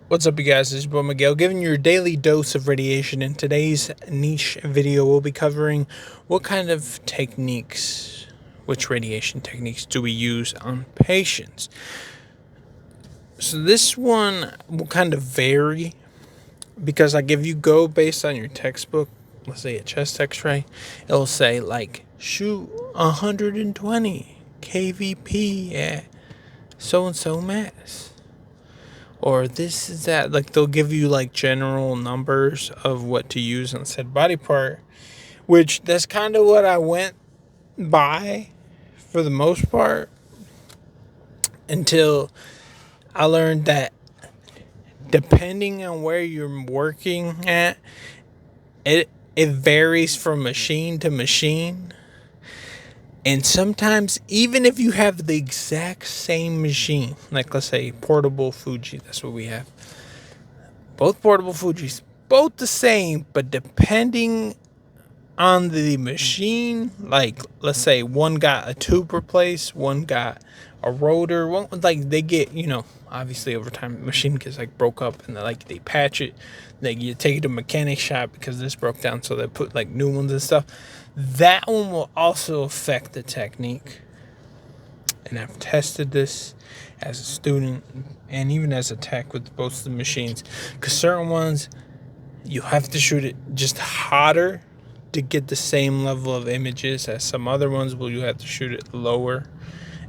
What's up, you guys? This is Bo Miguel giving you your daily dose of radiation. In today's niche video, we'll be covering what kind of techniques, which radiation techniques do we use on patients. So this one will kind of vary because like if you go based on your textbook, let's say a chest x-ray, it'll say like shoot 120 kVp at so-and-so mass. Or this is that, like they'll give you like general numbers of what to use on said body part, which that's kind of what I went by for the most part until I learned that depending on where you're working at, it varies from machine to machine. And sometimes, even if you have the exact same machine, like let's say portable Fuji, that's what we have. Both portable Fujis, both the same, but depending on the machine, like let's say one got a tube replaced, one got a rotor, one like they get, obviously over time the machine gets like broke up and they patch it, like you take it to a mechanic shop because this broke down, so they put like new ones and stuff. That one will also affect the technique. And I've tested this as a student and even as a tech with both the machines, because certain ones you have to shoot it just hotter to get the same level of images as some other ones will you have to shoot it lower,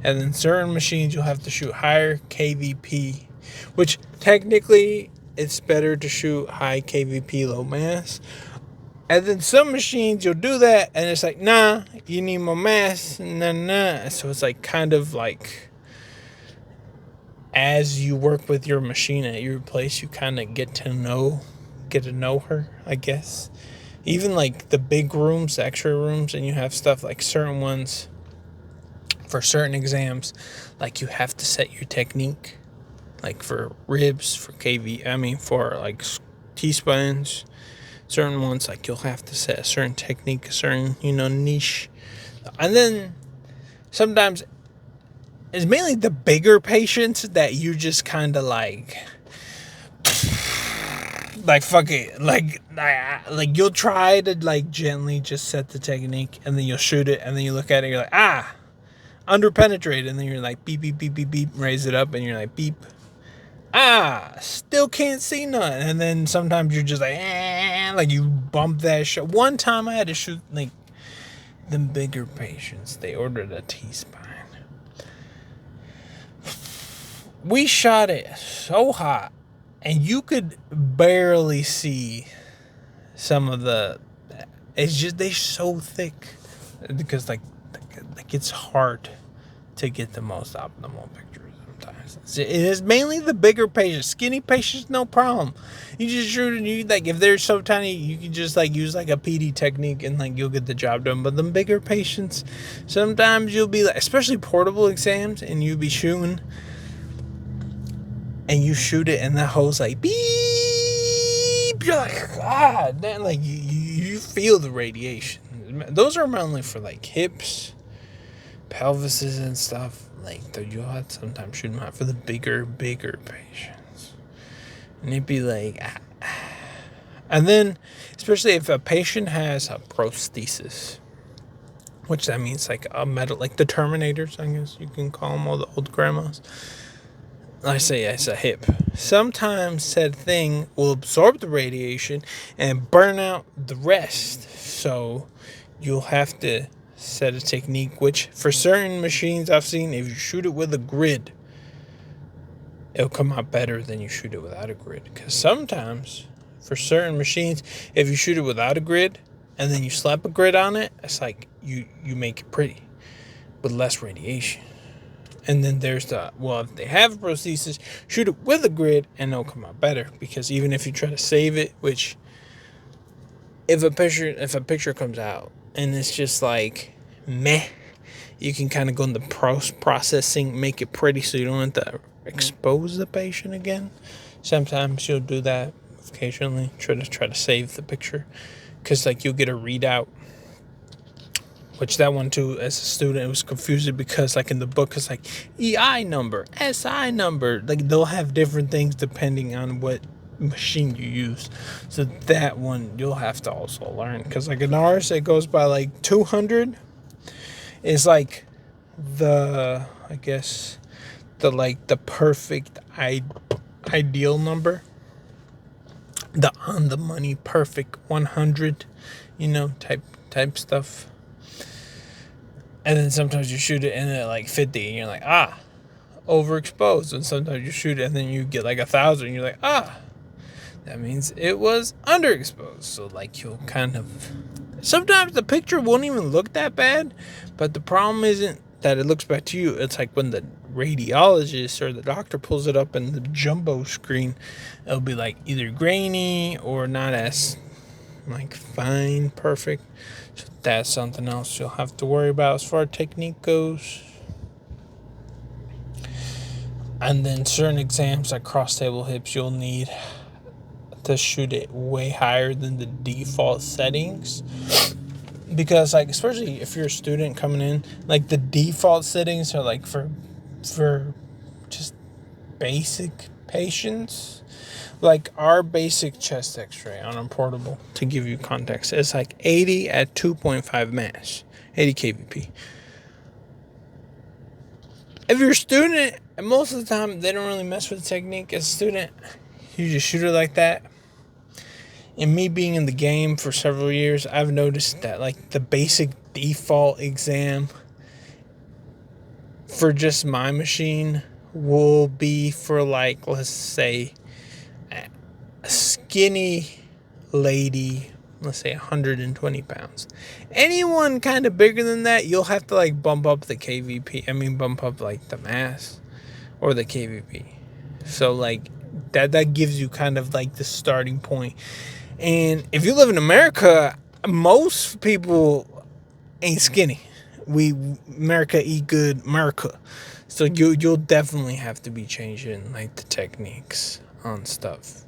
and then certain machines you'll have to shoot higher kVp, which technically it's better to shoot high kVp low mass. And then some machines you'll do that and it's like, nah, you need more mass, nah. So it's like kind of like as you work with your machine at your place, you kind of get to know her, I guess. Even like the big rooms, the X-ray rooms, and you have stuff like certain ones for certain exams, like you have to set your technique, like for ribs, for for like T-spines. Certain ones, like you'll have to set a certain technique, a certain, niche. And then sometimes it's mainly the bigger patients that you just kind of like fuck it. Like you'll try to like gently just set the technique and then you'll shoot it and then you look at it, you're like, under penetrated. And then you're like, beep, beep, beep, beep, beep, raise it up and you're like, beep. Still can't see none. And then sometimes you're just like you bump that shit. One time I had to shoot like them bigger patients. They ordered a T-spine. We shot it so hot and you could barely see some of the. It's just they're so thick because like it's hard to get the most optimal pictures. It is mainly the bigger patients. Skinny patients, no problem. You just shoot and you like if they're so tiny, you can just like use like a PD technique and like you'll get the job done. But the bigger patients, sometimes you'll be like, especially portable exams, and you'll be shooting, and you shoot it, and that hole's like beep. You're like, God, then like you feel the radiation. Those are mainly for like hips, pelvises, and stuff. Like, you'll have to sometimes shoot them out for the bigger patients. And it'd be like, And then, especially if a patient has a prosthesis, which that means like a metal, like the Terminators, I guess you can call them, all the old grandmas. I say it's a hip. Sometimes said thing will absorb the radiation and burn out the rest. So you'll have to set a technique, which for certain machines I've seen, if you shoot it with a grid, it'll come out better than you shoot it without a grid. Because sometimes for certain machines, if you shoot it without a grid and then you slap a grid on it, it's like you make it pretty with less radiation. And then there's if they have a prosthesis, shoot it with a grid and it'll come out better. Because even if you try to save it, which if a picture comes out and it's just like meh, you can kind of go into processing, make it pretty so you don't have to expose the patient again. Sometimes you'll do that occasionally, try to save the picture, because like you'll get a readout which that one too, as a student, it was confusing because like in the book, it's like EI number, SI number. Like they'll have different things depending on what machine you use. So that one you'll have to also learn, because like in ours it goes by like 200 is like I guess the perfect ideal number, the on the money perfect 100, type stuff. And then sometimes you shoot it in at like 50 and you're like, overexposed. And sometimes you shoot it and then you get like 1,000 and you're like, that means it was underexposed. So like you'll kind of, sometimes the picture won't even look that bad, but the problem isn't that it looks bad to you. It's like when the radiologist or the doctor pulls it up in the jumbo screen, it'll be like either grainy or not as like fine, perfect. So that's something else you'll have to worry about as far as technique goes. And then certain exams like cross table hips, you'll need to shoot it way higher than the default settings, because like especially if you're a student coming in, like the default settings are like for just basic patients. Like our basic chest x-ray on a portable, to give you context, is like 80 at 2.5 mass, 80 kVp. If you're a student, and most of the time they don't really mess with the technique, as a student, you just shoot it like that. And me being in the game for several years, I've noticed that like the basic default exam for just my machine will be for like, let's say, a skinny lady, let's say 120 pounds. Anyone kind of bigger than that, you'll have to like bump up the KVP. Bump up like the mass or the KVP. So like that gives you kind of like the starting point. And if you live in America, most people ain't skinny. America eat good, America. So you'll definitely have to be changing like the techniques on stuff.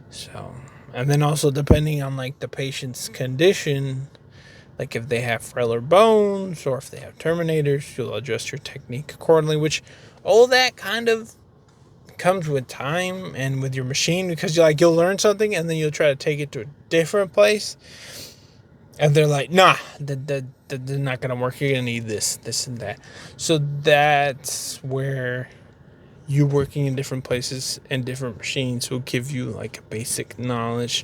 So, and then also depending on like the patient's condition, like if they have frailer bones or if they have terminators, you'll adjust your technique accordingly, which all that kind of comes with time and with your machine, because you'll learn something and then you'll try to take it to a different place and they're like, nah, they're not gonna work, you're gonna need this and that. So that's where you working in different places and different machines will give you like a basic knowledge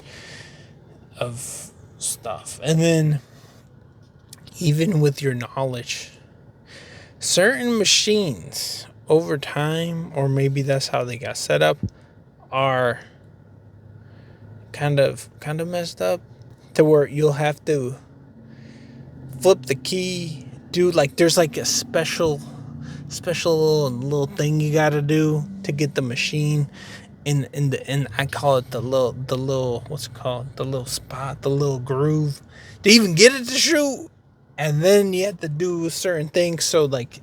of stuff. And then even with your knowledge, certain machines over time, or maybe that's how they got set up, are kind of messed up to where you'll have to flip the key, do like there's like a special little thing you gotta do to get the machine in I call it the little what's it called, the little spot, the little groove, to even get it to shoot. And then you have to do certain things, so like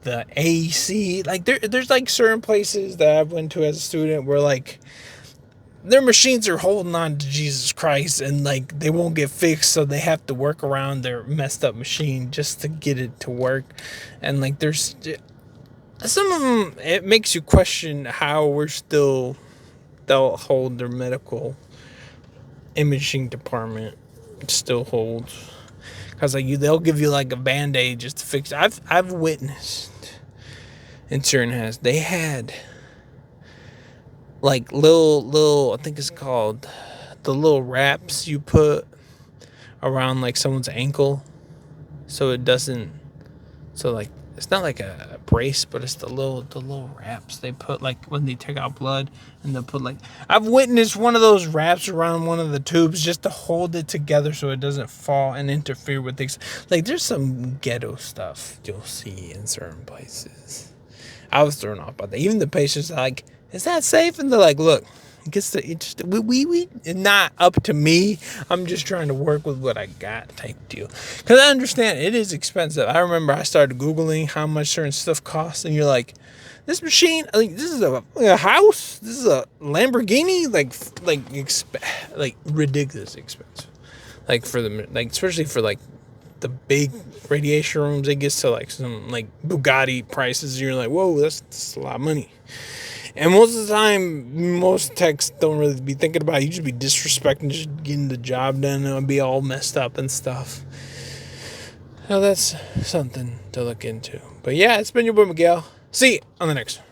the AC, like there's like certain places that I went to as a student where like their machines are holding on to Jesus Christ and like they won't get fixed, so they have to work around their messed up machine just to get it to work. And like there's some of them, it makes you question how they'll hold their medical imaging department still holds, because like they'll give you like a band-aid just to fix it. I've witnessed in certain hands, they had like little I think it's called the little wraps you put around like someone's ankle, so it doesn't, so like it's not like a brace, but it's the little wraps they put like when they take out blood, and they'll put like, I've witnessed one of those wraps around one of the tubes just to hold it together so it doesn't fall and interfere with things. Like there's some ghetto stuff you'll see in certain places. I was thrown off by that. Even the patients are like, is that safe? And they're like, look, we not up to me. I'm just trying to work with what I got type deal. Because I understand it is expensive. I remember I started Googling how much certain stuff costs, and you're like, this machine, like this is a house, this is a Lamborghini, like ridiculous expensive. Like for the, like especially for like the big radiation rooms, it gets to like some like Bugatti prices. You're like, whoa, that's a lot of money. And most of the time, most techs don't really be thinking about it. You just be disrespecting, just getting the job done, and it'll be all messed up and stuff. So that's something to look into. But yeah, it's been your boy Miguel. See you on the next one.